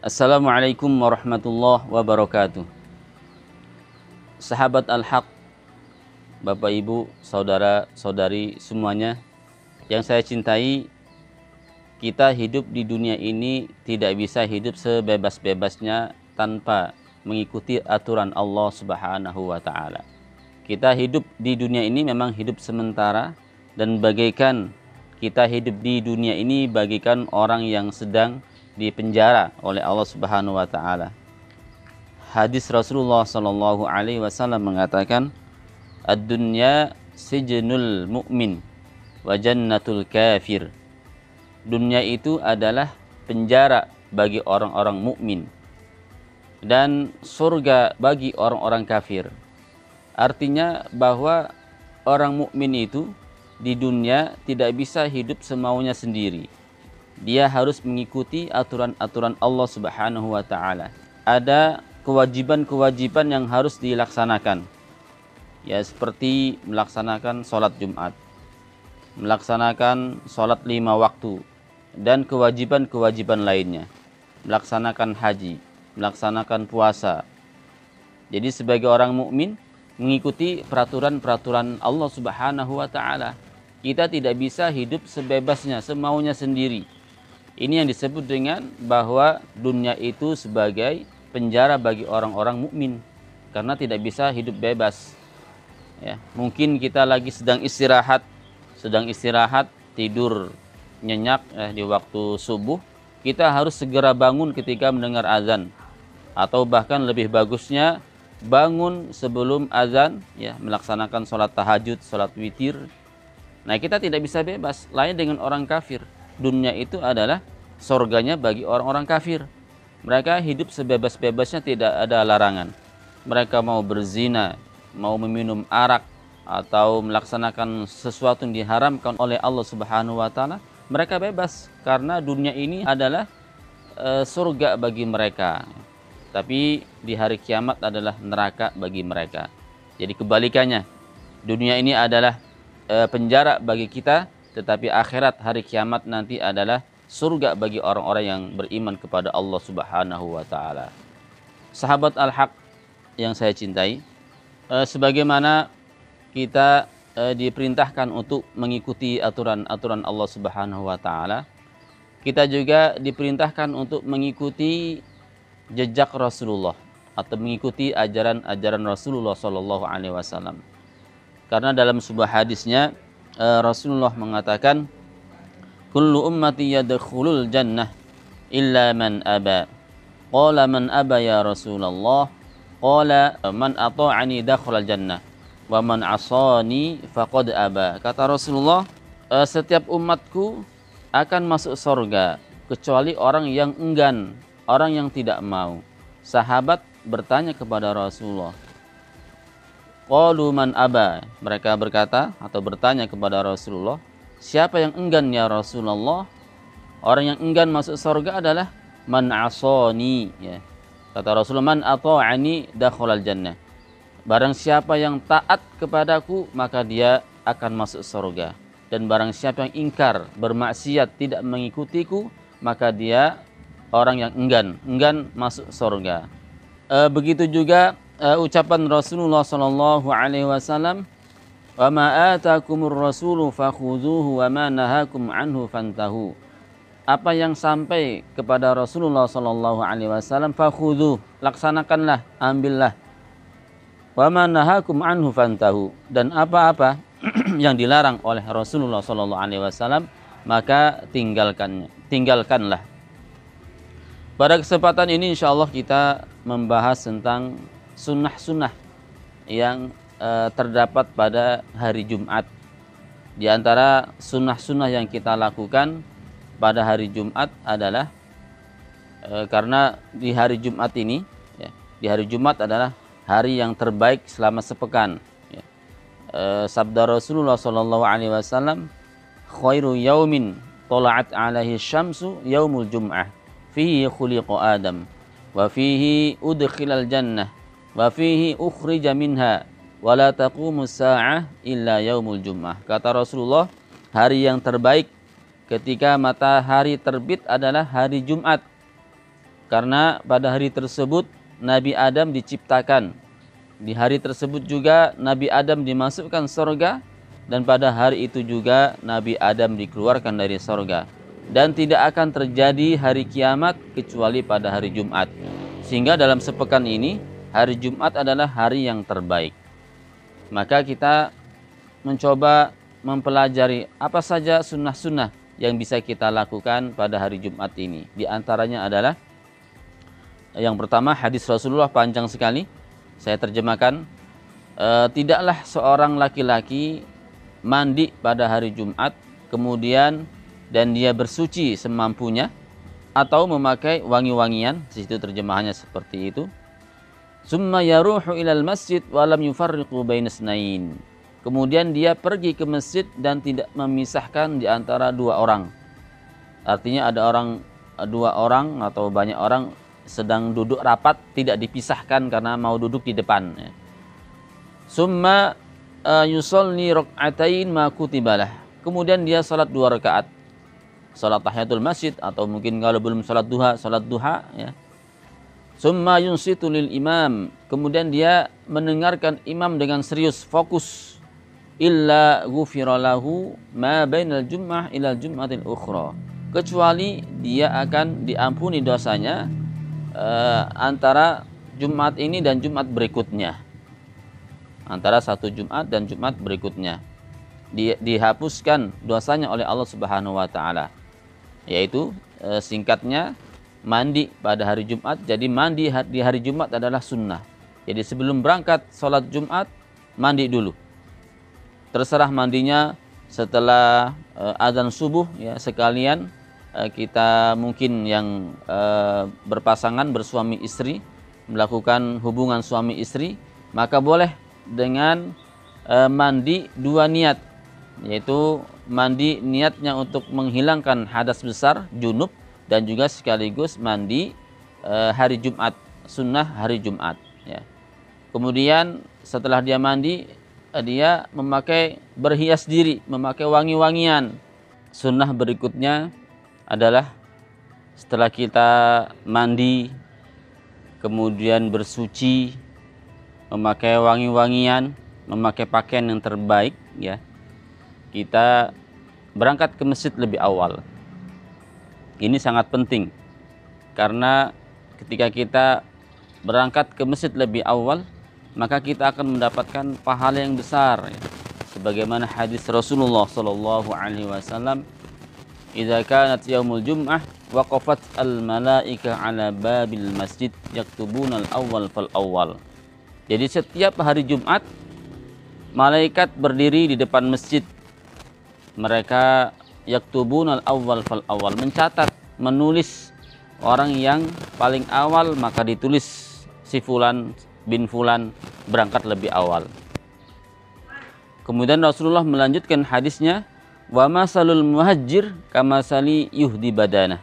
Assalamualaikum warahmatullahi wabarakatuh. Sahabat Al-Haq, Bapak Ibu, Saudara Saudari semuanya yang saya cintai, kita hidup di dunia ini tidak bisa hidup sebebas-bebasnya tanpa mengikuti aturan Allah Subhanahu wa taala. Kita hidup di dunia ini memang hidup sementara, dan bagaikan kita hidup di dunia ini bagaikan orang yang sedang dipenjara oleh Allah Subhanahu wa taala. Hadis Rasulullah sallallahu alaihi wasallam mengatakan, "Ad-dunya sijnul mu'min wa jannatul kafir." Dunia itu adalah penjara bagi orang-orang mukmin dan surga bagi orang-orang kafir. Artinya bahwa orang mukmin itu di dunia tidak bisa hidup semaunya sendiri. Dia harus mengikuti aturan-aturan Allah Subhanahu wa taala. Ada kewajiban-kewajiban yang harus dilaksanakan. Ya, seperti melaksanakan sholat Jumat, melaksanakan sholat 5 waktu, dan kewajiban-kewajiban lainnya. Melaksanakan haji, melaksanakan puasa. Jadi sebagai orang mukmin mengikuti peraturan-peraturan Allah Subhanahu wa taala. Kita tidak bisa hidup sebebasnya, semaunya sendiri. Ini yang disebut dengan bahwa dunia itu sebagai penjara bagi orang-orang mukmin karena tidak bisa hidup bebas. Ya, mungkin kita lagi sedang istirahat, tidur nyenyak di waktu subuh, kita harus segera bangun ketika mendengar azan, atau bahkan lebih bagusnya bangun sebelum azan, ya, melaksanakan sholat tahajud, sholat witir. Nah, kita tidak bisa bebas. Lain dengan orang kafir. Dunia itu adalah surganya bagi orang-orang kafir. Mereka hidup sebebas-bebasnya, tidak ada larangan. Mereka mau berzina, mau meminum arak, atau melaksanakan sesuatu yang diharamkan oleh Allah Subhanahu wa taala, mereka bebas karena dunia ini adalah surga bagi mereka. Tapi di hari kiamat adalah neraka bagi mereka. Jadi kebalikannya, dunia ini adalah penjara bagi kita, tetapi akhirat hari kiamat nanti adalah surga bagi orang-orang yang beriman kepada Allah Subhanahu wa taala. Sahabat Al-Haq yang saya cintai, sebagaimana kita diperintahkan untuk mengikuti aturan-aturan Allah Subhanahu wa taala, kita juga diperintahkan untuk mengikuti jejak Rasulullah atau mengikuti ajaran-ajaran Rasulullah sallallahu alaihi wasallam. Karena dalam sebuah hadisnya Rasulullah mengatakan, "Kullu ummati yadkhulul jannah illa man aba." Qala man aba ya Rasulullah? Qala man ata'ani dakhala jannah wa man asani faqad aba. Kata Rasulullah, setiap umatku akan masuk surga kecuali orang yang enggan, orang yang tidak mau. Sahabat bertanya kepada Rasulullah, qalu man aba. Mereka berkata atau bertanya kepada Rasulullah, siapa yang enggan ya Rasulullah? Orang yang enggan masuk surga adalah man asani, ya. Kata Rasulullah, man ata'ani dakhalal jannah. Barang siapa yang taat kepadaku, maka dia akan masuk surga. Dan barang siapa yang ingkar, bermaksiat, tidak mengikutiku, maka dia orang yang enggan masuk surga. Begitu juga ucapan Rasulullah sallallahu alaihi wasallam, "Wa ma atakumur rasulu fakhudhuhu wa ma nahakum anhu fantahu." Apa yang sampai kepada Rasulullah sallallahu alaihi wasallam, fakhudhu, laksanakanlah, ambillah. Wa ma nahakum anhu fantahu, dan apa-apa yang dilarang oleh Rasulullah sallallahu alaihi wasallam, maka tinggalkanlah. Pada kesempatan ini insyaallah kita membahas tentang sunnah-sunnah yang terdapat pada hari Jumat. Di antara sunnah-sunnah yang kita lakukan pada hari Jumat adalah karena di hari Jumat ini, ya, di hari Jumat adalah hari yang terbaik selama sepekan. Ya. Sabda Rasulullah sallallahu alaihi wasallam, "Khairu yaumin tala'at alaihi syamsu yaumul jum'ah. Fihi khuliqa Adam, wa fihi udkhilal jannah, wa fihi ukhrija minha, wa la taqumu sa'ah illa yaumul jum'ah." Kata Rasulullah, hari yang terbaik ketika matahari terbit adalah hari Jumat. Karena pada hari tersebut Nabi Adam diciptakan. Di hari tersebut juga Nabi Adam dimasukkan surga, dan pada hari itu juga Nabi Adam dikeluarkan dari surga. Dan tidak akan terjadi hari kiamat kecuali pada hari Jumat. Sehingga dalam sepekan ini hari Jumat adalah hari yang terbaik. Maka kita mencoba mempelajari apa saja sunnah-sunnah yang bisa kita lakukan pada hari Jumat ini. Di antaranya adalah yang pertama, hadis Rasulullah panjang sekali. Saya terjemahkan, tidaklah seorang laki-laki mandi pada hari Jumat, kemudian dan dia bersuci semampunya, atau memakai wangi-wangian. Di situ terjemahannya seperti itu. Summa yaruhu ilal masjid walam yufarriqu bainas nain. Kemudian dia pergi ke masjid dan tidak memisahkan di antara dua orang. Artinya ada dua orang atau banyak orang sedang duduk rapat, tidak dipisahkan karena mau duduk di depan. Summa yusolli rak'atain ma kutibalah. Kemudian dia salat 2 rakaat. Salat tahiyatul masjid, atau mungkin kalau belum salat duha ya. Summa yunsitu lil imam. Kemudian dia mendengarkan imam dengan serius, fokus. Illa ghufira lahu ma bainal jum'ah ilal jum'atil ukhra. Kecuali dia akan diampuni dosanya antara Jumat ini dan Jumat berikutnya. Antara satu Jumat dan Jumat berikutnya. Dihapuskan dosanya oleh Allah Subhanahu wa taala. Yaitu singkatnya, mandi pada hari Jumat. Jadi mandi di hari Jumat adalah sunnah. Jadi sebelum berangkat sholat Jumat, mandi dulu. Terserah mandinya setelah azan subuh ya, sekalian kita mungkin yang berpasangan, bersuami istri, melakukan hubungan suami istri, maka boleh dengan mandi 2 niat, yaitu mandi niatnya untuk menghilangkan hadas besar, junub, dan juga sekaligus mandi hari Jumat, sunnah hari Jumat ya. Kemudian setelah dia mandi, dia berhias diri, memakai wangi-wangian. Sunnah berikutnya adalah setelah kita mandi, kemudian bersuci, memakai wangi-wangian, memakai pakaian yang terbaik ya, kita berangkat ke masjid lebih awal. Ini sangat penting karena ketika kita berangkat ke masjid lebih awal, maka kita akan mendapatkan pahala yang besar ya. Sebagaimana hadis Rasulullah sallallahu alaihi wasallam, "Idza kanat yaumul jum'ah waqafat al-malaika 'ala babil masjid yaktubuna al-awwal fal awwal." Jadi setiap hari Jumat malaikat berdiri di depan masjid. Mereka yaktubuna al-awwal fal awwal, mencatat, menulis orang yang paling awal, maka ditulis si fulan bin fulan berangkat lebih awal. Kemudian Rasulullah melanjutkan hadisnya, wa masalul muhajir kamasali yuhdi badana.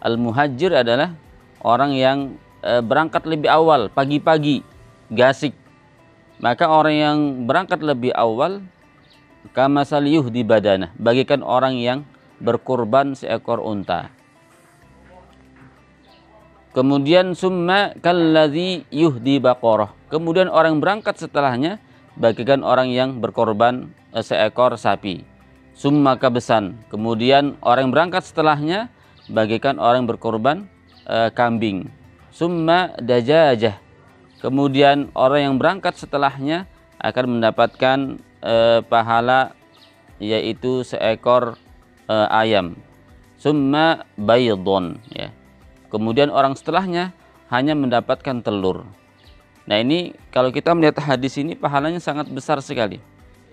Al muhajir adalah orang yang berangkat lebih awal, pagi-pagi, gasik. Maka orang yang berangkat lebih awal kamasali yuhdi badana, bagikan orang yang berkurban seekor unta. Kemudian summa kalladzi yuhdi baqarah. Kemudian orang berangkat setelahnya bagikan orang yang berkorban seekor sapi. Summa kabesan. Kemudian orang berangkat setelahnya bagikan orang berkorban kambing. Summa dajajah. Kemudian orang yang berangkat setelahnya akan mendapatkan pahala, yaitu seekor ayam. Summa baydun ya. Kemudian orang setelahnya hanya mendapatkan telur. Nah ini kalau kita melihat hadis ini pahalanya sangat besar sekali.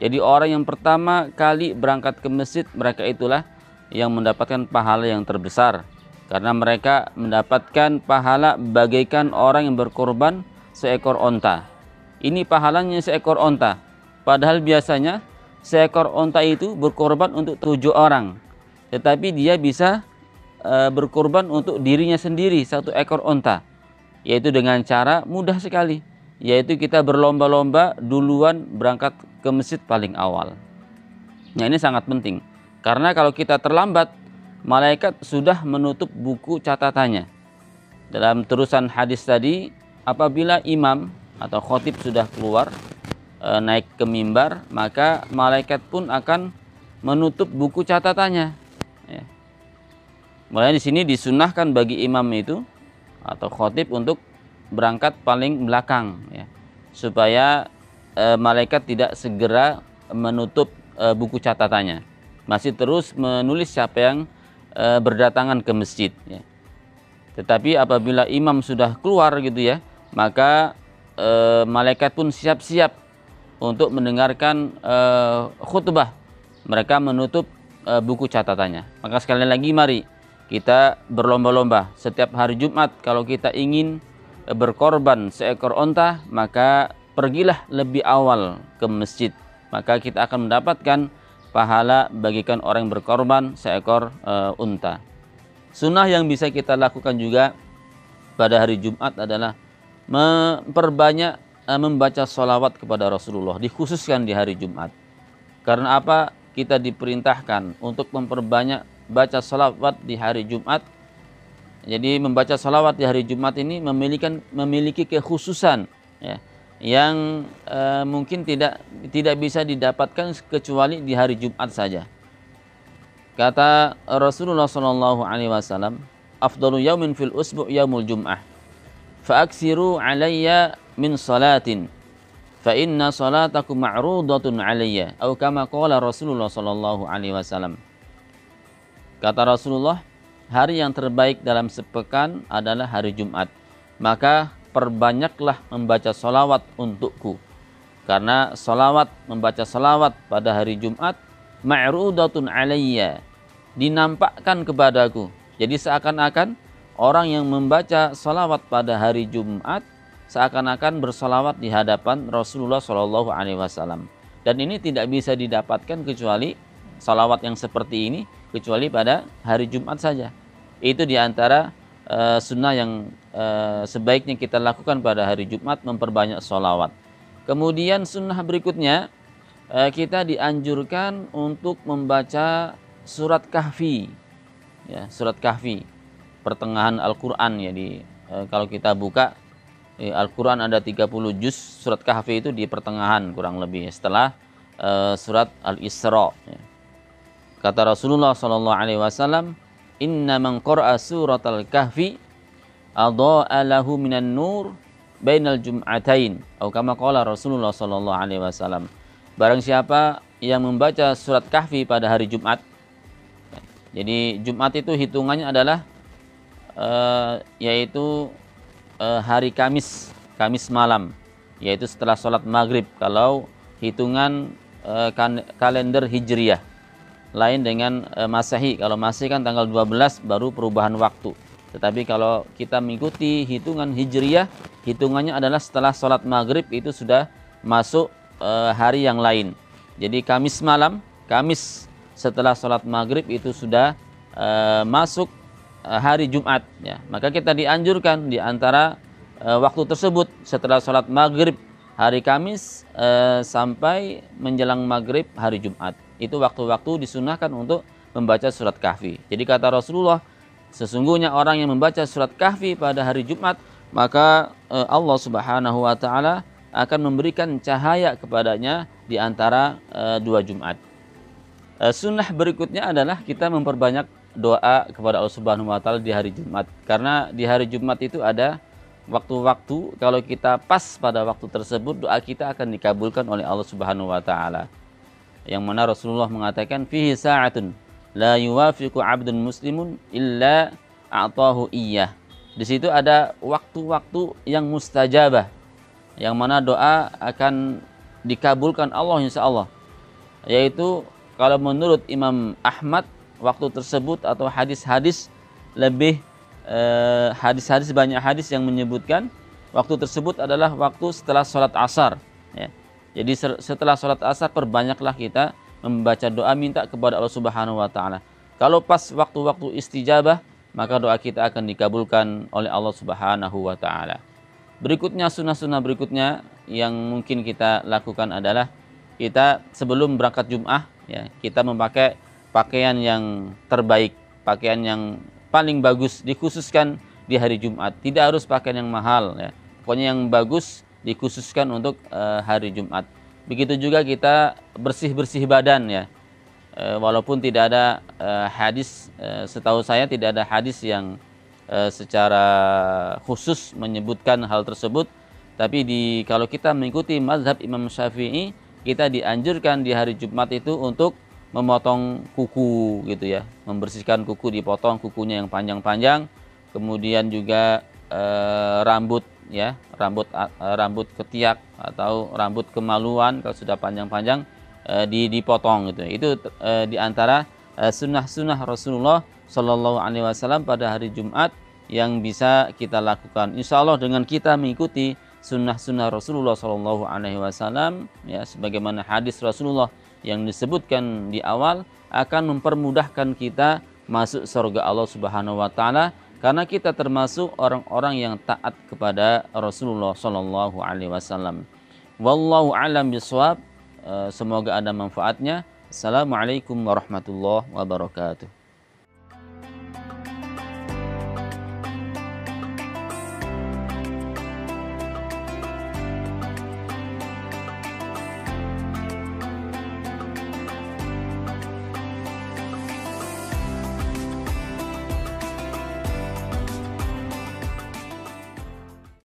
Jadi orang yang pertama kali berangkat ke masjid, mereka itulah yang mendapatkan pahala yang terbesar. Karena mereka mendapatkan pahala bagaikan orang yang berkorban seekor onta. Ini pahalanya seekor onta. Padahal biasanya seekor onta itu berkorban untuk 7 orang. Tetapi dia bisa berkorban untuk dirinya sendiri 1 ekor onta, yaitu dengan cara mudah sekali, yaitu kita berlomba-lomba duluan berangkat ke masjid paling awal. Nah ini sangat penting karena kalau kita terlambat, malaikat sudah menutup buku catatannya. dalam terusan hadis tadi, apabila imam atau khotib sudah keluar naik ke mimbar, maka malaikat pun akan menutup buku catatannya. Ya. Mulai di sini disunahkan bagi imam itu atau khotib untuk berangkat paling belakang, ya, supaya malaikat tidak segera menutup buku catatannya, masih terus menulis siapa yang berdatangan ke masjid. Ya. Tetapi apabila imam sudah keluar gitu ya, maka malaikat pun siap-siap untuk mendengarkan khutbah. Mereka menutup buku catatannya. Maka sekali lagi mari kita berlomba-lomba setiap hari Jumat, kalau kita ingin berkorban seekor onta, maka pergilah lebih awal ke masjid. Maka kita akan mendapatkan pahala bagikan orang yang berkorban seekor unta. Sunnah yang bisa kita lakukan juga pada hari Jumat adalah memperbanyak membaca sholawat kepada Rasulullah, dikhususkan di hari Jumat. Karena apa? Kita diperintahkan untuk memperbanyak baca sholawat di hari Jumat. Jadi membaca sholawat di hari Jumat ini memiliki kekhususan, ya, yang mungkin tidak bisa didapatkan kecuali di hari Jumat saja. Kata Rasulullah sallallahu alaihi wasallam, "Afdalu yaumin fil usbu' yaumul jum'ah. Fa'aksiru 'alayya min salatin. Fa inna salatakum ma'rudatun 'alayya." Atau kama qala Rasulullah sallallahu alaihi wasallam. Kata Rasulullah, hari yang terbaik dalam sepekan adalah hari Jumat. Maka perbanyaklah membaca salawat untukku. Karena membaca salawat pada hari Jumat ma'rudatun alayya, dinampakkan kepadaku. Jadi seakan-akan orang yang membaca salawat pada hari Jumat seakan-akan bersalawat di hadapan Rasulullah Shallallahu Alaihi Wasallam. Dan ini tidak bisa didapatkan kecuali salawat yang seperti ini kecuali pada hari Jumat saja. Itu diantara sunnah yang sebaiknya kita lakukan pada hari Jumat, memperbanyak salawat. Kemudian sunnah berikutnya, kita dianjurkan untuk membaca surat Kahfi, ya, surat Kahfi, pertengahan Al-Quran, ya, kalau kita buka Al-Quran ada 30 juz, surat Kahfi itu di pertengahan kurang lebih setelah surat Al-Isra. Ya. Kata Rasulullah SAW, "Inna man qara'a surat Al-Kahfi adha'a lahu minan nur bainal jum'atain." Atau kama qala Rasulullah SAW. Barang siapa yang membaca surat Kahfi pada hari Jumat, jadi Jumat itu hitungannya adalah yaitu hari Kamis malam, yaitu setelah sholat maghrib. Kalau hitungan kalender Hijriyah, lain dengan Masehi. Kalau Masehi kan tanggal 12 baru perubahan waktu. Tetapi kalau kita mengikuti hitungan Hijriyah, hitungannya adalah setelah sholat maghrib itu sudah masuk hari yang lain. Jadi Kamis malam, Kamis setelah sholat maghrib itu sudah masuk hari Jumat, ya. Maka kita dianjurkan di antara waktu tersebut setelah sholat maghrib hari Kamis sampai menjelang maghrib hari Jumat, itu waktu-waktu disunahkan untuk membaca surat Kahfi. Jadi kata Rasulullah, sesungguhnya orang yang membaca surat Kahfi pada hari Jumat, maka Allah Subhanahu wa taala akan memberikan cahaya kepadanya di antara dua Jumat. Sunnah berikutnya adalah kita memperbanyak doa kepada Allah Subhanahu wa taala di hari Jumat. Karena di hari Jumat itu ada waktu-waktu, kalau kita pas pada waktu tersebut, doa kita akan dikabulkan oleh Allah Subhanahu wa taala. Yang mana Rasulullah mengatakan, "Fihi sa'atun la yuwafiqu 'abdun muslimun illa a'tahu iyyah." Di situ ada waktu-waktu yang mustajabah, yang mana doa akan dikabulkan Allah insyaallah. Yaitu kalau menurut Imam Ahmad, waktu tersebut atau hadis-hadis lebih hadis-hadis, banyak hadis yang menyebutkan waktu tersebut adalah waktu setelah sholat asar, ya. Jadi setelah sholat asar perbanyaklah kita membaca doa minta kepada Allah Subhanahu wa taala. Kalau pas waktu-waktu istijabah, maka doa kita akan dikabulkan oleh Allah Subhanahu wa taala. Berikutnya, sunnah-sunnah berikutnya yang mungkin kita lakukan adalah kita sebelum berangkat Jum'ah, ya, kita memakai pakaian yang terbaik, pakaian yang paling bagus, dikhususkan di hari Jumat. Tidak harus pakaian yang mahal ya. Pokoknya yang bagus dikhususkan untuk hari Jumat. Begitu juga kita bersih-bersih badan ya. Walaupun tidak ada hadis, setahu saya tidak ada hadis yang secara khusus menyebutkan hal tersebut. Tapi kalau kita mengikuti mazhab Imam Syafi'i, kita dianjurkan di hari Jumat itu untuk memotong kuku gitu ya, membersihkan kuku, dipotong kukunya yang panjang-panjang, kemudian juga rambut ya, rambut ketiak atau rambut kemaluan kalau sudah panjang-panjang dipotong gitu. Itu di antara sunnah-sunnah Rasulullah Shallallahu Alaihi Wasallam pada hari Jumat yang bisa kita lakukan. Insya Allah dengan kita mengikuti sunnah-sunnah Rasulullah Shallallahu Alaihi Wasallam ya, sebagaimana hadis Rasulullah yang disebutkan di awal, akan mempermudahkan kita masuk surga Allah Subhanahu wa taala karena kita termasuk orang-orang yang taat kepada Rasulullah Shallallahu alaihi wasallam. Wallahu a'lam bishawab. Semoga ada manfaatnya. Assalamualaikum warahmatullahi wabarakatuh.